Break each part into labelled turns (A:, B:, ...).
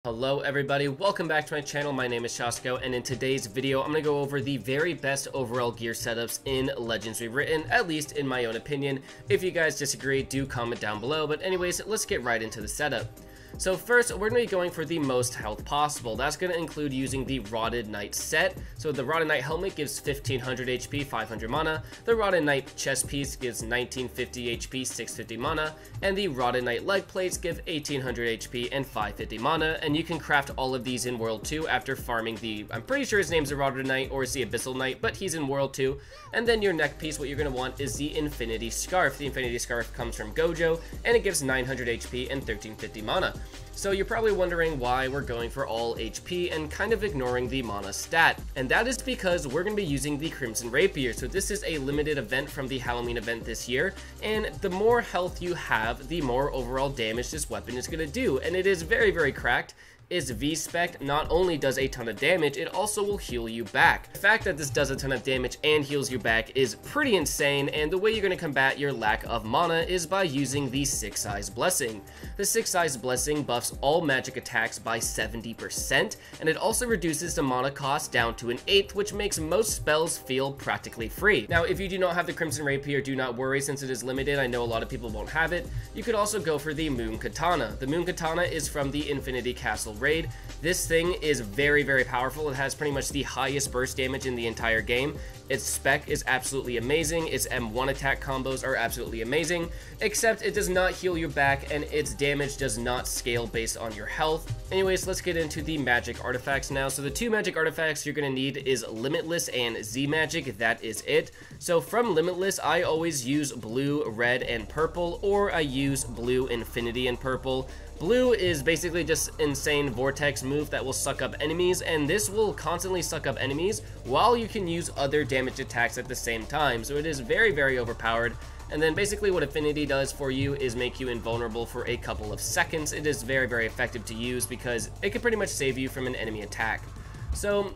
A: Hello everybody, welcome back to my channel. My name is Shasko, and in today's video I'm going to go over the very best overall gear setups in Legends Rewritten, at least in my own opinion. If you guys disagree, do comment down below, but anyways, let's get right into the setup. So first, we're going to be going for the most health possible. That's going to include using the Rotted Knight set. So the Rotted Knight helmet gives 1500 HP, 500 mana. The Rotted Knight chest piece gives 1950 HP, 650 mana. And the Rotted Knight leg plates give 1800 HP and 550 mana. And you can craft all of these in World 2 after farming the, I'm pretty sure his name's the Rotted Knight or it's the Abyssal Knight, but he's in World 2. And then your neck piece, what you're going to want is the Infinity Scarf. The Infinity Scarf comes from Gojo, and it gives 900 HP and 1350 mana. So you're probably wondering why we're going for all HP and kind of ignoring the mana stat. And that is because we're going to be using the Crimson Rapier. So this is a limited event from the Halloween event this year. And the more health you have, the more overall damage this weapon is going to do. And it is very, very cracked. Is V-Spec not only does a ton of damage, it also will heal you back. The fact that this does a ton of damage and heals you back is pretty insane, and the way you're going to combat your lack of mana is by using the Six Eyes Blessing. The Six Eyes Blessing buffs all magic attacks by 70%, and it also reduces the mana cost down to 1/8, which makes most spells feel practically free. Now, if you do not have the Crimson Rapier, do not worry since it is limited. I know a lot of people won't have it. You could also go for the Moon Katana. The Moon Katana is from the Infinity Castle raid. This thing is very, very powerful. It has pretty much the highest burst damage in the entire game. Its spec is absolutely amazing. Its M1 attack combos are absolutely amazing, except it does not heal you back and its damage does not scale based on your health. Anyways, let's get into the magic artifacts now. So the two magic artifacts you're going to need is Limitless and Z Magic. That is it. So from Limitless, I always use blue, red, and purple, or I use blue, infinity, and purple. Blue is basically just insane vortex move that will suck up enemies, and this will constantly suck up enemies while you can use other damage attacks at the same time. So it is very, very overpowered. And then basically what Affinity does for you is make you invulnerable for a couple of seconds. It is very, very effective to use because it can pretty much save you from an enemy attack. So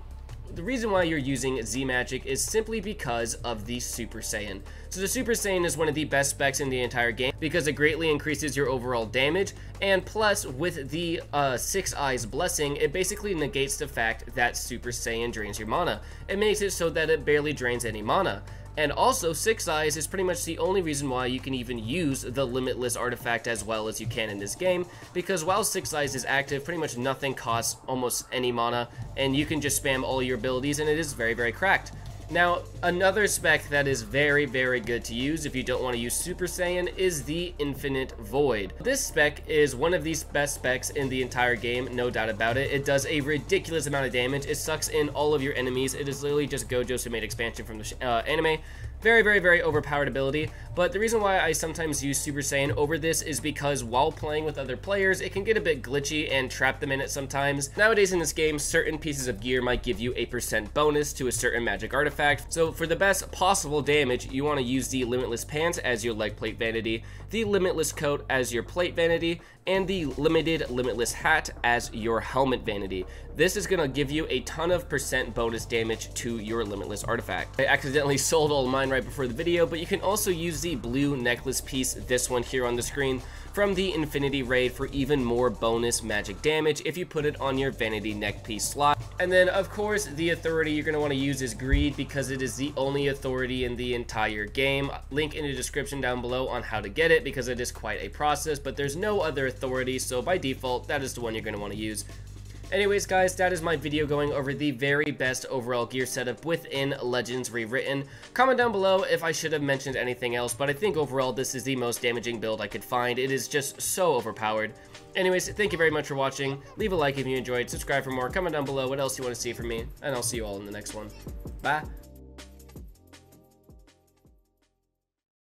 A: the reason why you're using Z Magic is simply because of the Super Saiyan. So the Super Saiyan is one of the best specs in the entire game because it greatly increases your overall damage, and plus with the Six Eyes Blessing, it basically negates the fact that Super Saiyan drains your mana. It makes it so that it barely drains any mana. And also, Six Eyes is pretty much the only reason why you can even use the Limitless artifact as well as you can in this game, because while Six Eyes is active, pretty much nothing costs almost any mana, and you can just spam all your abilities, and it is very, very cracked. Now, another spec that is very, very good to use if you don't want to use Super Saiyan is the Infinite Void. This spec is one of the best specs in the entire game, no doubt about it. It does a ridiculous amount of damage. It sucks in all of your enemies. It is literally just Gojo's who made expansion from the anime. Very, very, very overpowered ability, but the reason why I sometimes use Super Saiyan over this is because while playing with other players, it can get a bit glitchy and trap them in it sometimes. Nowadays in this game, certain pieces of gear might give you a % bonus to a certain magic artifact, so for the best possible damage, you want to use the Limitless Pants as your leg plate vanity, the Limitless Coat as your plate vanity, and the limited Limitless Hat as your helmet vanity. This is going to give you a ton of % bonus damage to your Limitless artifact. I accidentally sold all mine right before the video, but you can also use the blue necklace piece, this one here on the screen, from the Infinity raid for even more bonus magic damage if you put it on your vanity neck piece slot. And then of course the authority you're going to want to use is Greed because it is the only authority in the entire game. Link in the description down below on how to get it because it is quite a process, but there's no other authority, so by default that is the one you're going to want to use. Anyways guys, that is my video going over the very best overall gear setup within Legends Rewritten. Comment down below if I should have mentioned anything else, but I think overall this is the most damaging build I could find. It is just so overpowered. Anyways, thank you very much for watching. Leave a like if you enjoyed, subscribe for more, comment down below what else you want to see from me, and I'll see you all in the next one. Bye!